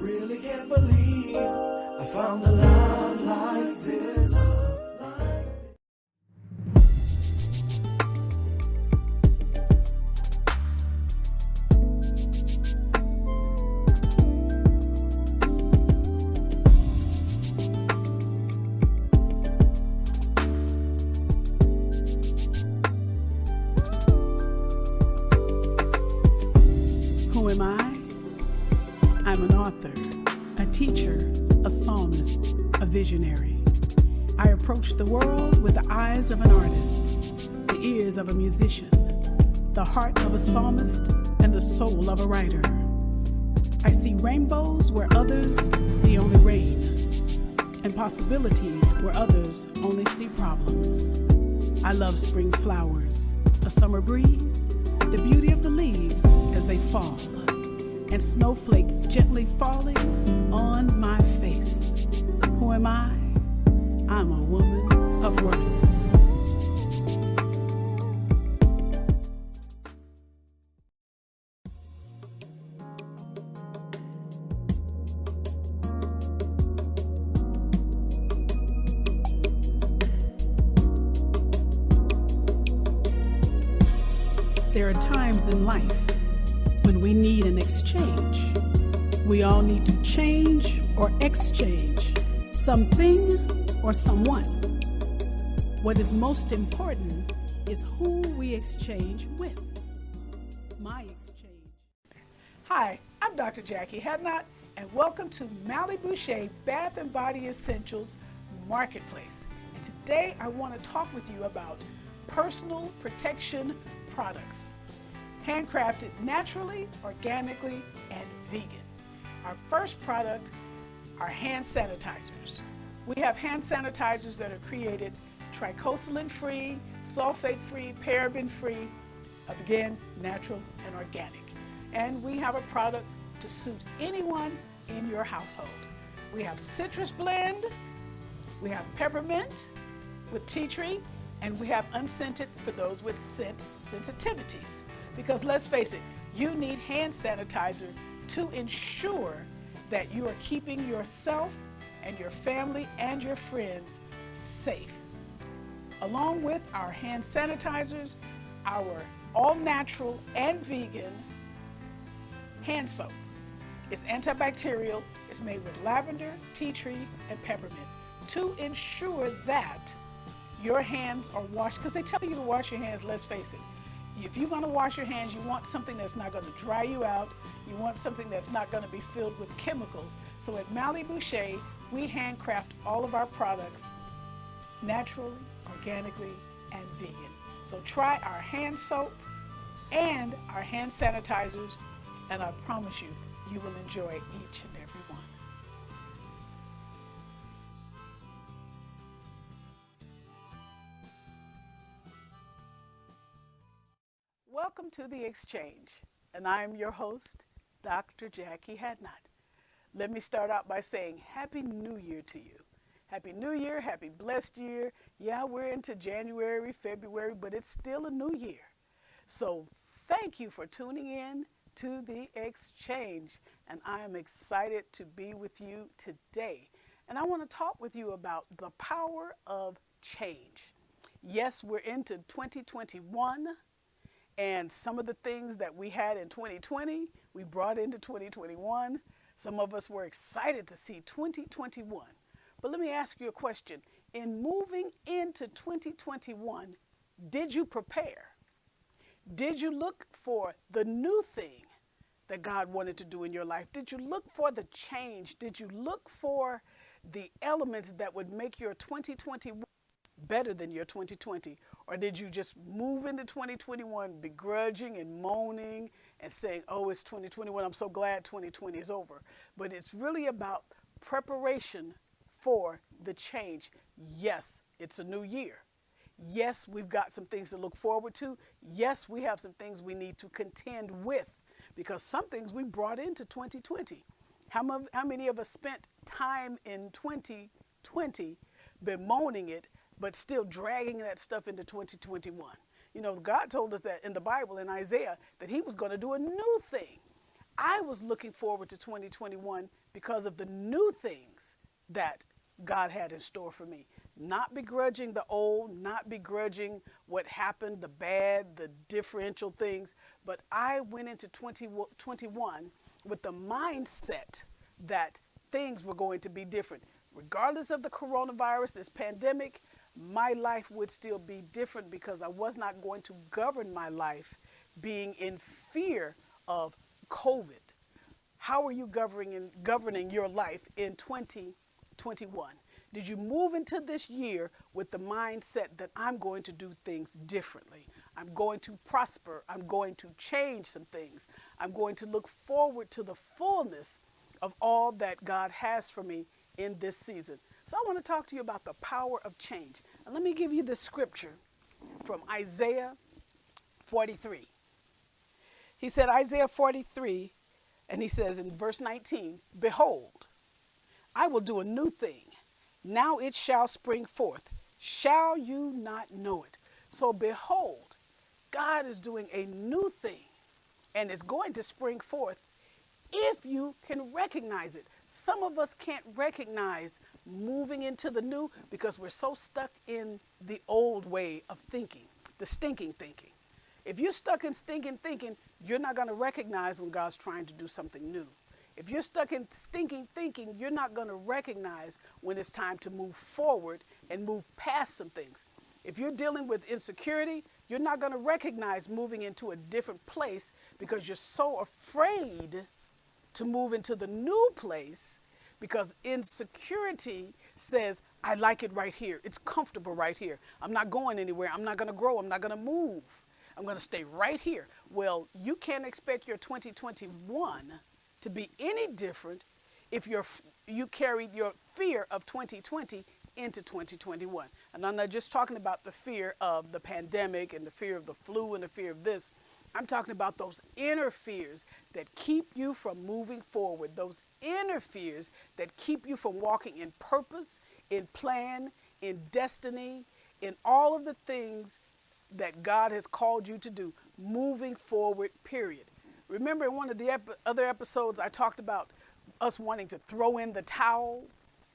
really can't believe I found a love like this. Who am I? I'm an author, a teacher, a psalmist, a visionary. I approach the world with the eyes of an artist, the ears of a musician, the heart of a psalmist, and the soul of a writer. I see rainbows where others see only rain, and possibilities where others only see problems. I love spring flowers, a summer breeze, the beauty of the leaves as they fall, and snowflakes gently falling on my face. Who am I? I'm a woman of worth. There are times in life when we need an exchange. We all need to change or exchange something or someone. What is most important is who we exchange with. My exchange. Hi, I'm Dr. Jacquie Hadnot, and welcome to Mally Boucher Bath and Body Essentials Marketplace. And today I want to talk with you about personal protection products, handcrafted naturally, organically, and vegan. Our first product are hand sanitizers. We have hand sanitizers that are created tricosulin-free, sulfate-free, paraben-free, again, natural and organic. And we have a product to suit anyone in your household. We have citrus blend, we have peppermint with tea tree, and we have unscented for those with scent sensitivities. Because let's face it, you need hand sanitizer to ensure that you are keeping yourself and your family and your friends safe. Along with our hand sanitizers, our all-natural and vegan hand soap. It's antibacterial, it's made with lavender, tea tree, and peppermint to ensure that your hands are washed, because they tell you to wash your hands, let's face it. If you're gonna wash your hands, you want something that's not gonna dry you out. You want something that's not gonna be filled with chemicals. So at Mally Boucher, we handcraft all of our products naturally, organically, and vegan. So try our hand soap and our hand sanitizers, and I promise you, you will enjoy each and every one. Welcome to The Exchange, and I'm your host, Dr. Jacquie Hadnot. Let me start out by saying Happy New Year to you. Happy New Year, happy blessed year. Yeah, we're into January, February, but it's still a new year. So thank you for tuning in to The Exchange, and I am excited to be with you today. And I want to talk with you about the power of change. Yes, we're into 2021. And some of the things that we had in 2020, we brought into 2021. Some of us were excited to see 2021. But let me ask you a question. In moving into 2021, did you prepare? Did you look for the new thing that God wanted to do in your life? Did you look for the change? Did you look for the elements that would make your 2021 better than your 2020? Or did you just move into 2021 begrudging and moaning and saying, oh, it's 2021, I'm so glad 2020 is over? But it's really about preparation for the change. Yes, it's a new year. Yes, we've got some things to look forward to. Yes, we have some things we need to contend with, because some things we brought into 2020. How many of us spent time in 2020 bemoaning it, but still dragging that stuff into 2021? You know, God told us that in the Bible, in Isaiah, that he was going to do a new thing. I was looking forward to 2021 because of the new things that God had in store for me. Not begrudging the old, not begrudging what happened, the bad, the differential things, but I went into 2021 with the mindset that things were going to be different. Regardless of the coronavirus, this pandemic, my life would still be different because I was not going to govern my life being in fear of COVID. How are you governing your life in 2021? Did you move into this year with the mindset that I'm going to do things differently? I'm going to prosper. I'm going to change some things. I'm going to look forward to the fullness of all that God has for me in this season. So I want to talk to you about the power of change. And let me give you the scripture from Isaiah 43. He said, Isaiah 43, and he says in verse 19, "Behold, I will do a new thing. Now it shall spring forth. Shall you not know it?" So behold, God is doing a new thing, and it's going to spring forth if you can recognize it. Some of us can't recognize moving into the new because we're so stuck in the old way of thinking, the stinking thinking. If you're stuck in stinking thinking, you're not going to recognize when God's trying to do something new. If you're stuck in stinking thinking, you're not going to recognize when it's time to move forward and move past some things. If you're dealing with insecurity, you're not going to recognize moving into a different place because you're so afraid to move into the new place because insecurity says, I like it right here. It's comfortable right here. I'm not going anywhere. I'm not going to grow. I'm not going to move. I'm going to stay right here. Well, you can't expect your 2021 to be any different if you carried your fear of 2020 into 2021. And I'm not just talking about the fear of the pandemic and the fear of the flu and the fear of this. I'm talking about those inner fears that keep you from moving forward, those inner fears that keep you from walking in purpose, in plan, in destiny, in all of the things that God has called you to do, moving forward, period. Remember in one of the other episodes, I talked about us wanting to throw in the towel,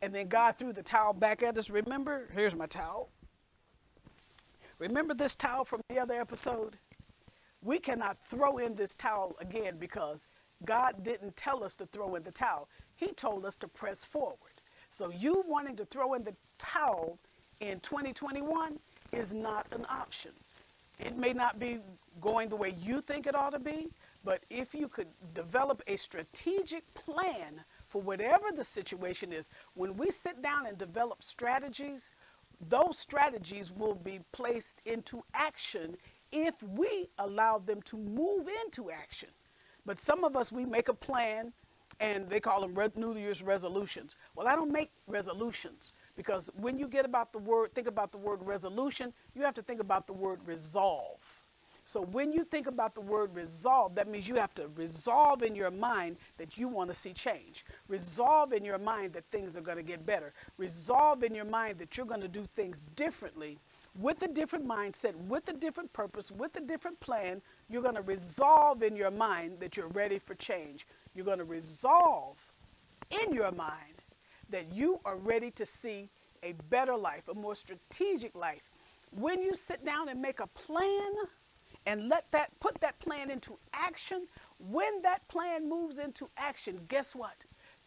and then God threw the towel back at us. Remember? Here's my towel. Remember this towel from the other episode? We cannot throw in this towel again because God didn't tell us to throw in the towel. He told us to press forward. So you wanting to throw in the towel in 2021 is not an option. It may not be going the way you think it ought to be, but if you could develop a strategic plan for whatever the situation is, when we sit down and develop strategies, those strategies will be placed into action if we allow them to move into action. But some of us, we make a plan, and they call them New Year's resolutions. Well, I don't make resolutions because when you think about the word resolution, you have to think about the word resolve. So when you think about the word resolve, that means you have to resolve in your mind that you want to see change. Resolve in your mind that things are going to get better. Resolve in your mind that you're going to do things differently with a different mindset, with a different purpose, with a different plan. You're going to resolve in your mind that you're ready for change. You're going to resolve in your mind that you are ready to see a better life, a more strategic life. When you sit down and make a plan and put that plan into action, when that plan moves into action, guess what?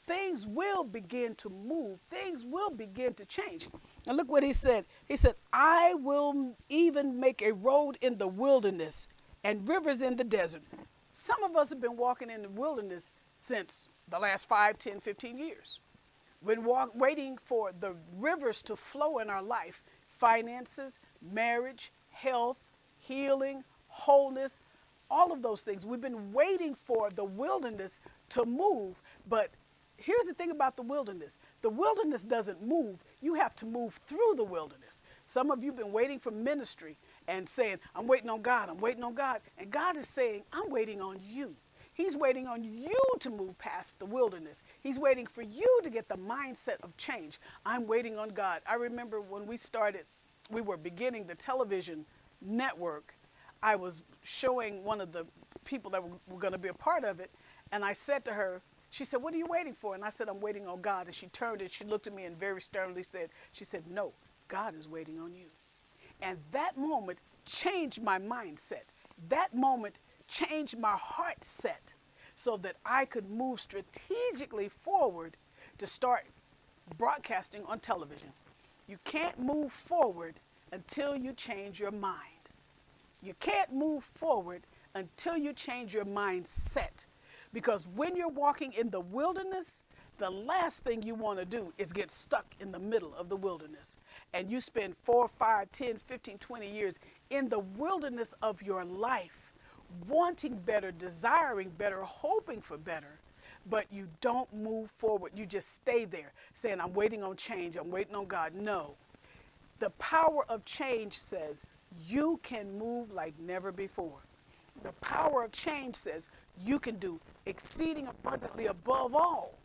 Things will begin to move. Things will begin to change. And look what he said. He said, I will even make a road in the wilderness and rivers in the desert. Some of us have been walking in the wilderness since the last 5, 10, 15 years. We've been waiting for the rivers to flow in our life. Finances, marriage, health, healing, wholeness, all of those things. We've been waiting for the wilderness to move. But here's the thing about the wilderness. The wilderness doesn't move. You have to move through the wilderness. Some of you have been waiting for ministry and saying, I'm waiting on God, I'm waiting on God. And God is saying, I'm waiting on you. He's waiting on you to move past the wilderness. He's waiting for you to get the mindset of change. I'm waiting on God. I remember when we were beginning the television network, I was showing one of the people that were going to be a part of it, And I said to her, she said, what are you waiting for? And I said, I'm waiting on God. And she turned and she looked at me and very sternly said, she said, no, God is waiting on you. And that moment changed my mindset. That moment changed my heart set so that I could move strategically forward to start broadcasting on television. You can't move forward until you change your mind. You can't move forward until you change your mindset. Because when you're walking in the wilderness, the last thing you want to do is get stuck in the middle of the wilderness. And you spend 4, 5, 10, 15, 20 years in the wilderness of your life, wanting better, desiring better, hoping for better, but you don't move forward. You just stay there saying, I'm waiting on change, I'm waiting on God. No. The power of change says you can move like never before. The power of change says you can do exceeding abundantly above all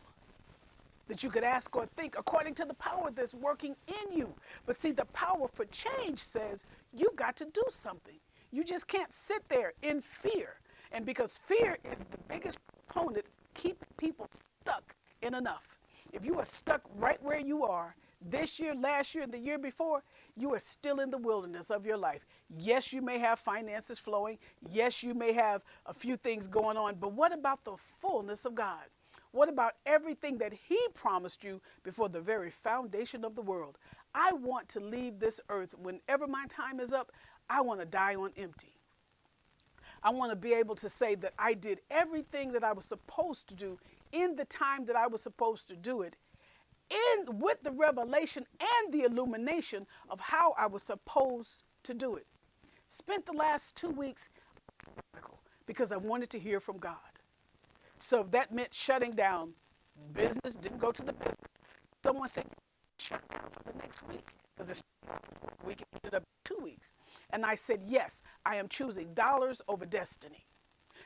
that you could ask or think according to the power that's working in you. But see, the power for change says you've got to do something. You just can't sit there in fear. And because fear is the biggest component keeping people stuck in enough. If you are stuck right where you are this year, last year, and the year before, you are still in the wilderness of your life. Yes, you may have finances flowing. Yes, you may have a few things going on. But what about the fullness of God? What about everything that he promised you before the very foundation of the world? I want to leave this earth whenever my time is up. I want to die on empty. I want to be able to say that I did everything that I was supposed to do in the time that I was supposed to do it, with the revelation and the illumination of how I was supposed to do it. Spent the last 2 weeks because I wanted to hear from God. So that meant shutting down business, didn't go to the business. Someone said, shut down for the next week because it's week ended up 2 weeks. And I said, yes, I am choosing dollars over destiny.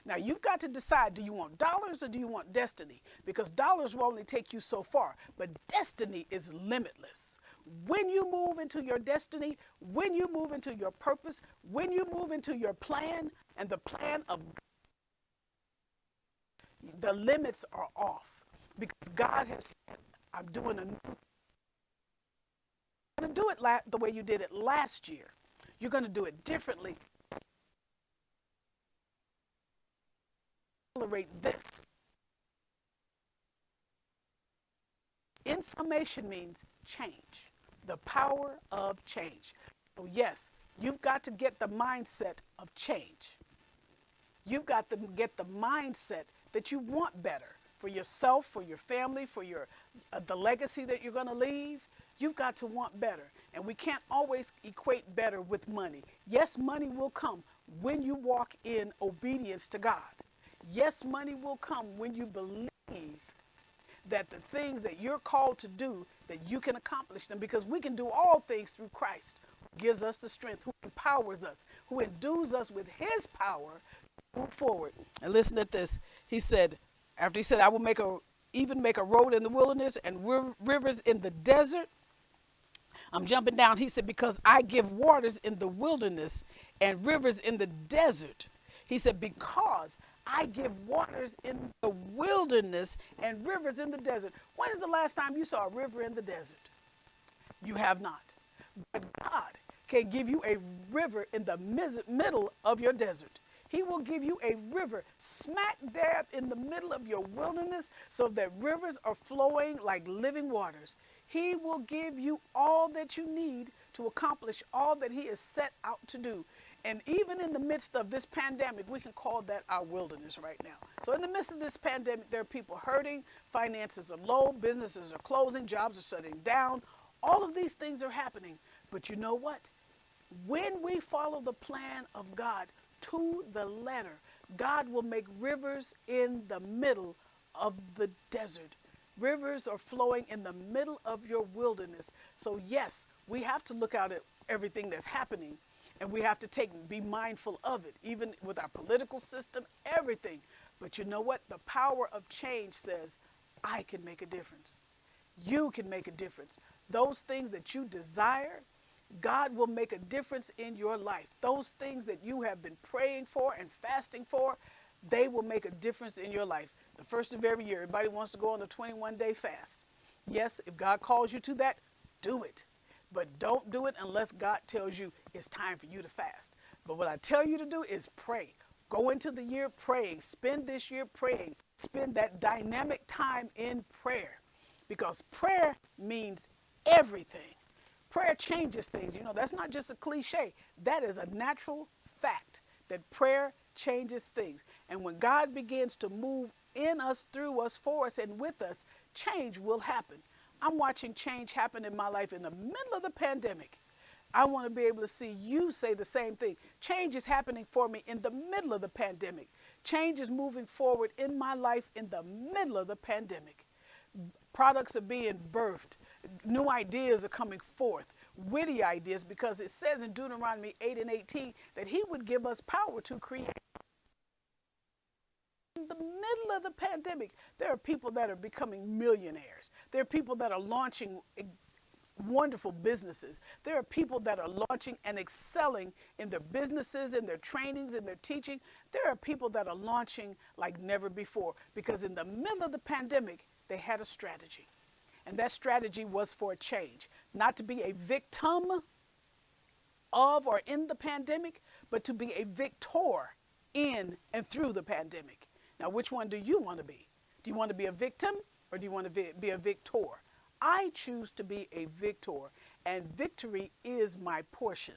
Now, you've got to decide, do you want dollars or do you want destiny? Because dollars will only take you so far, but destiny is limitless. When you move into your destiny, when you move into your purpose, when you move into your plan and the plan of God, the limits are off because God has said, I'm doing a new thing. You're going to do it the way you did it last year. You're going to do it differently. Accelerate this. In summation means change, the power of change. So yes, you've got to get the mindset of change. You've got to get the mindset that you want better for yourself, for your family, for your the legacy that you're going to leave. You've got to want better. And we can't always equate better with money. Yes, money will come when you walk in obedience to God. Yes, money will come when you believe that the things that you're called to do, that you can accomplish them, because we can do all things through Christ, who gives us the strength, who empowers us, who endues us with his power to move forward. And listen to this. He said, after he said, I will even make a road in the wilderness and rivers in the desert. I'm jumping down. He said, because I give waters in the wilderness and rivers in the desert. He said, because I give waters in the wilderness and rivers in the desert. When is the last time you saw a river in the desert? You have not. But God can give you a river in the middle of your desert. He will give you a river smack dab in the middle of your wilderness so that rivers are flowing like living waters. He will give you all that you need to accomplish all that he has set out to do. And even in the midst of this pandemic, we can call that our wilderness right now. So in the midst of this pandemic, there are people hurting, finances are low, businesses are closing, jobs are shutting down. All of these things are happening. But you know what? When we follow the plan of God to the letter, God will make rivers in the middle of the desert. Rivers are flowing in the middle of your wilderness. So yes, we have to look out at everything that's happening. And we have to be mindful of it, even with our political system, everything. But you know what? The power of change says, I can make a difference. You can make a difference. Those things that you desire, God will make a difference in your life. Those things that you have been praying for and fasting for, they will make a difference in your life. The first of every year, everybody wants to go on a 21-day fast. Yes, if God calls you to that, do it. But don't do it unless God tells you it's time for you to fast. But what I tell you to do is pray. Go into the year praying. Spend this year praying. Spend that dynamic time in prayer. Because prayer means everything. Prayer changes things. You know, that's not just a cliche. That is a natural fact that prayer changes things. And when God begins to move in us, through us, for us, and with us, change will happen. I'm watching change happen in my life in the middle of the pandemic. I want to be able to see you say the same thing. Change is happening for me in the middle of the pandemic. Change is moving forward in my life in the middle of the pandemic. Products are being birthed. New ideas are coming forth. Witty ideas, because it says in Deuteronomy 8:18 that he would give us power to create. In the middle of the pandemic, there are people that are becoming millionaires. There are people that are launching wonderful businesses. There are people that are launching and excelling in their businesses, in their trainings, in their teaching. There are people that are launching like never before, because in the middle of the pandemic, they had a strategy. And that strategy was for a change, not to be a victim of or in the pandemic, but to be a victor in and through the pandemic. Now, which one do you want to be? Do you want to be a victim, or do you want to be a victor? I choose to be a victor, and victory is my portion.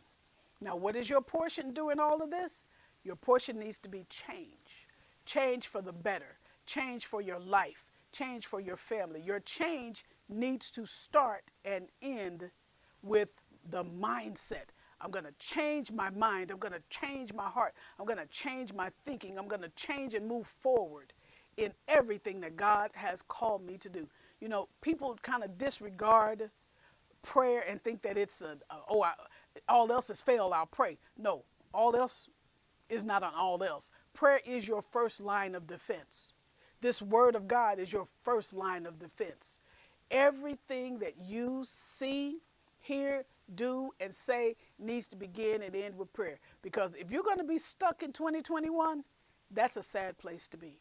Now, what is your portion during all of this? Your portion needs to be change. Change for the better. Change for your life. Change for your family. Your change needs to start and end with the mindset. I'm going to change my mind. I'm going to change my heart. I'm going to change my thinking. I'm going to change and move forward in everything that God has called me to do. You know, people kind of disregard prayer and think that it's all else has failed, I'll pray. No, all else is not an all else. Prayer is your first line of defense. This word of God is your first line of defense. Everything that you see, hear, do, and say needs to begin and end with prayer. Because if you're going to be stuck in 2021, that's a sad place to be.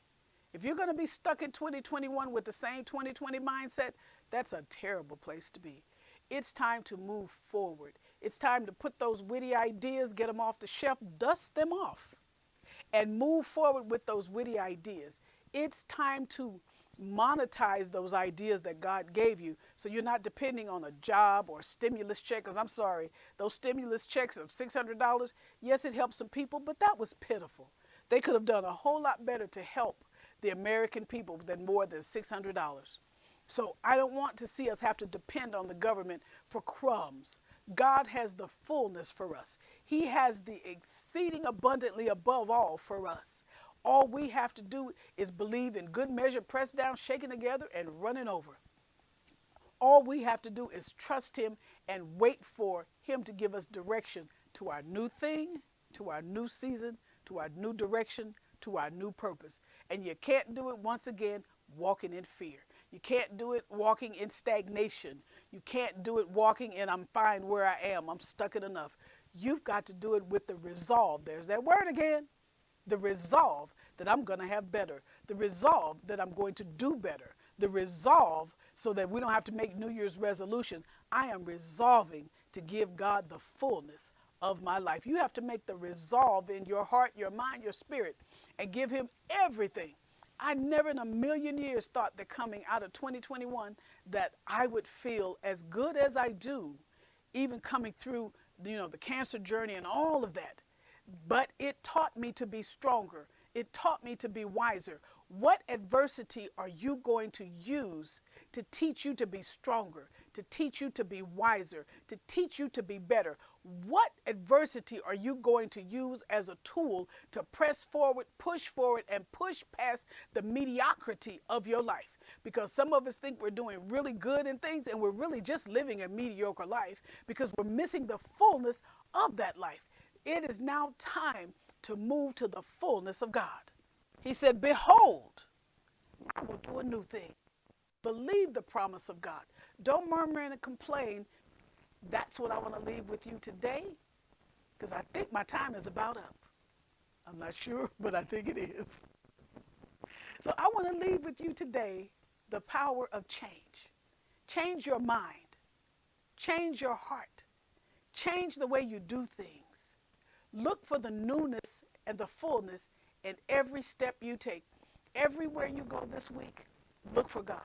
If you're going to be stuck in 2021 with the same 2020 mindset, that's a terrible place to be. It's time to move forward. It's time to put those witty ideas, get them off the shelf, dust them off, and move forward with those witty ideas. It's time to monetize those ideas that God gave you, so you're not depending on a job or a stimulus check. Because I'm sorry, those stimulus checks of $600, yes, it helped some people, but that was pitiful. They could have done a whole lot better to help the American people than more than $600. So I don't want to see us have to depend on the government for crumbs. God has the fullness for us. He has the exceeding abundantly above all for us. All we have to do is believe in good measure, pressed down, shaken together, and running over. All we have to do is trust him and wait for him to give us direction to our new thing, to our new season, to our new direction, to our new purpose. And you can't do it, once again, walking in fear. You can't do it walking in stagnation. You can't do it walking in I'm fine where I am, I'm stuck in enough. You've got to do it with the resolve. There's that word again. The resolve that I'm going to have better. The resolve that I'm going to do better. The resolve so that we don't have to make New Year's resolution. I am resolving to give God the fullness of my life. You have to make the resolve in your heart, your mind, your spirit, and give him everything. I never in a million years thought that coming out of 2021 that I would feel as good as I do, even coming through, the cancer journey and all of that. But it taught me to be stronger. It taught me to be wiser. What adversity are you going to use to teach you to be stronger, to teach you to be wiser, to teach you to be better? What adversity are you going to use as a tool to press forward, and push past the mediocrity of your life? Because some of us think we're doing really good in things, and we're really just living a mediocre life because we're missing the fullness of that life. It is now time to move to the fullness of God. He said, behold, I will do a new thing. Believe the promise of God. Don't murmur and complain. That's what I want to leave with you today, because I think my time is about up. I'm not sure, but I think it is. So I want to leave with you today the power of change. Change your mind. Change your heart. Change the way you do things. Look for the newness and the fullness in every step you take. Everywhere you go this week, look for God.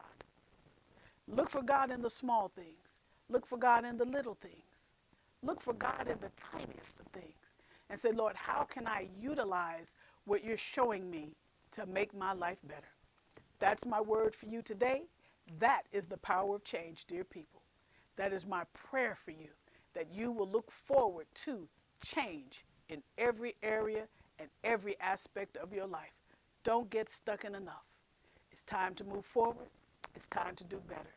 Look for God in the small things. Look for God in the little things. Look for God in the tiniest of things. And say, Lord, how can I utilize what you're showing me to make my life better? That's my word for you today. That is the power of change, dear people. That is my prayer for you, that you will look forward to change in every area and every aspect of your life. Don't get stuck in enough. It's time to move forward. It's time to do better.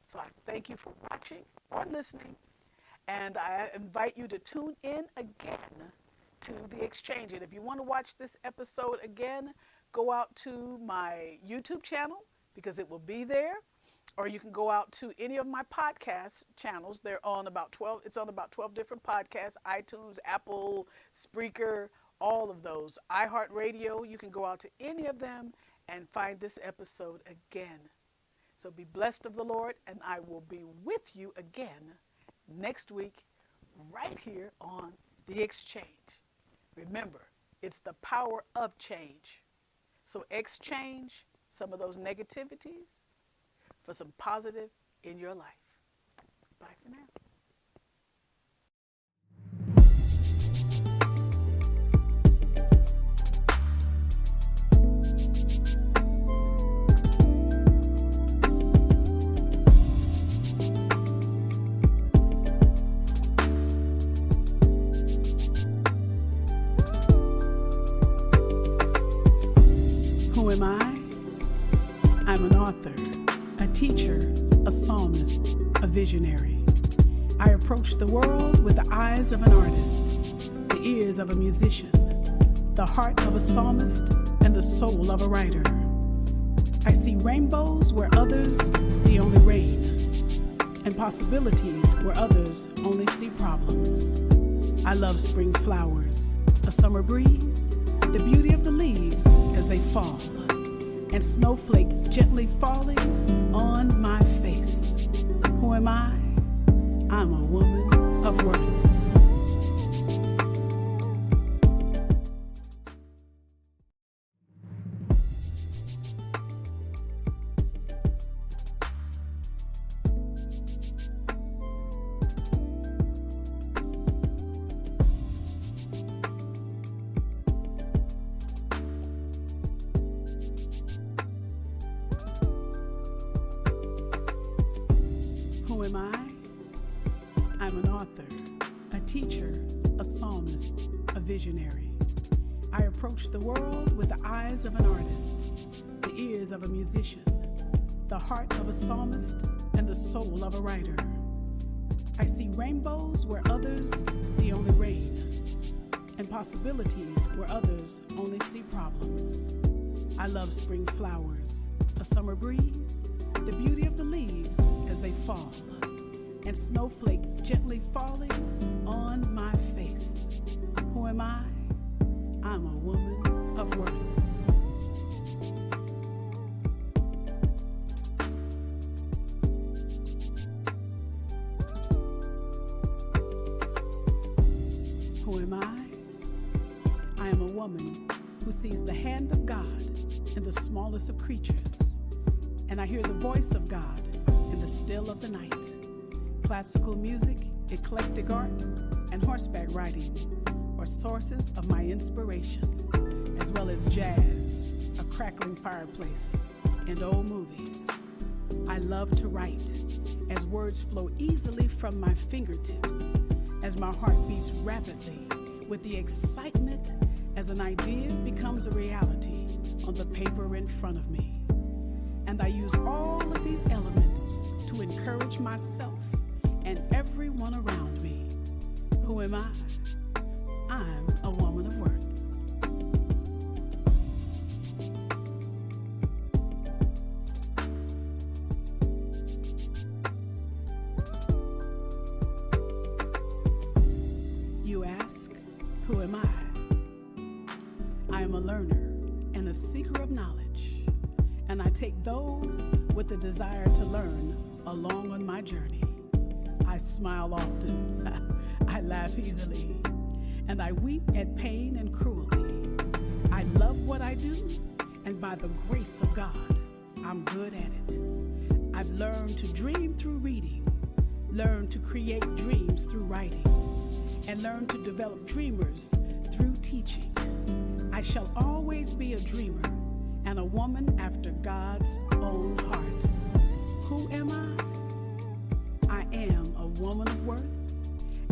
So I thank you for watching or listening, and I invite you to tune in again to The Exchange. And if you want to watch this episode again, go out to my YouTube channel because it will be there, or you can go out to any of my podcast channels. They're on about 12. It's on about 12 different podcasts: iTunes, Apple, Spreaker, all of those. iHeartRadio. You can go out to any of them and find this episode again. So be blessed of the Lord, and I will be with you again next week right here on The Exchange. Remember, it's the power of change. So exchange some of those negativities for some positive in your life. Bye for now. Who am I? I'm an author, a teacher, a psalmist, a visionary. I approach the world with the eyes of an artist, the ears of a musician, the heart of a psalmist, and the soul of a writer. I see rainbows where others see only rain, and possibilities where others only see problems. I love spring flowers, a summer breeze, the beauty of the leaves as they fall, and snowflakes gently falling on my face. Who am I? I'm a woman of worth. Who am I? I'm an author, a teacher, a psalmist, a visionary. I approach the world with the eyes of an artist, the ears of a musician, the heart of a psalmist, and the soul of a writer. I see rainbows where others see only rain, and possibilities where others only see problems. I love spring flowers, a summer breeze, the beauty of the leaves as they fall, and snowflakes gently falling on my face. Who am I? I'm a woman of worth. Who am I? I am a woman who sees the hand of God in the smallest of creatures, and I hear the voice of God in the still of the night. Classical music, eclectic art, and horseback riding are sources of my inspiration, as well as jazz, a crackling fireplace, and old movies. I love to write, as words flow easily from my fingertips, as my heart beats rapidly with the excitement as an idea becomes a reality on the paper in front of me. And I use all of these elements to encourage myself and everyone around me. Who am I? I'm a woman of worth. You ask, who am I? I am a learner and a seeker of knowledge. take those with the desire to learn along on my journey. I smile often, I laugh easily, and I weep at pain and cruelty. I love what I do, and by the grace of God, I'm good at it. I've learned to dream through reading, learned to create dreams through writing, and learned to develop dreamers through teaching. I shall always be a dreamer and a woman after God's own heart. Who am I? I am a woman of worth,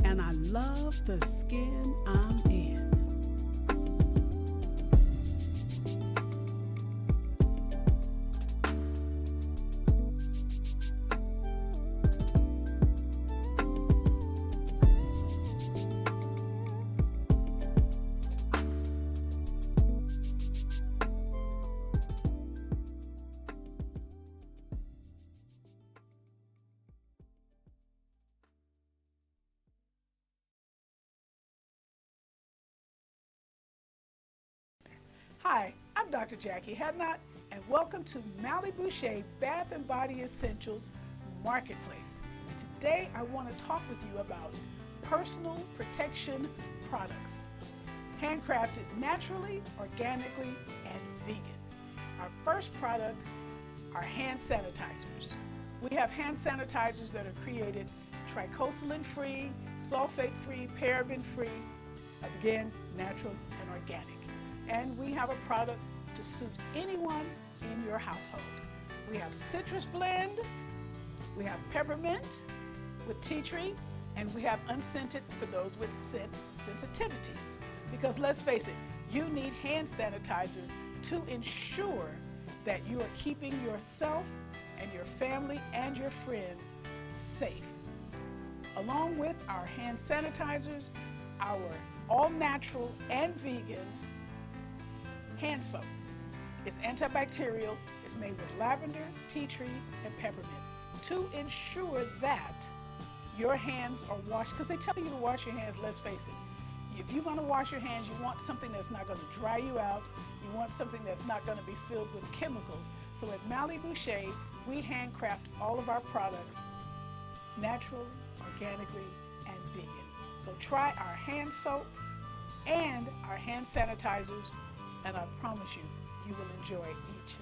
and I love the skin I'm in. Hi, I'm Dr. Jacquie Hadnot, and welcome to Mally Boucher Bath and Body Essentials Marketplace. Today, I want to talk with you about personal protection products, handcrafted naturally, organically, and vegan. Our first product are hand sanitizers. We have hand sanitizers that are created tricosulin-free, sulfate-free, paraben-free, again, natural and organic. And we have a product to suit anyone in your household. We have citrus blend, we have peppermint with tea tree, and we have unscented for those with scent sensitivities. Because let's face it, you need hand sanitizer to ensure that you are keeping yourself and your family and your friends safe. Along with our hand sanitizers, our all-natural and vegan hand soap. It's antibacterial, it's made with lavender, tea tree, and peppermint to ensure that your hands are washed, because they tell you to wash your hands, let's face it. If you're gonna wash your hands, you want something that's not gonna dry you out, you want something that's not gonna be filled with chemicals. So at Mally Boucher, we handcraft all of our products natural, organically, and vegan. So try our hand soap and our hand sanitizers, and I promise you, you will enjoy each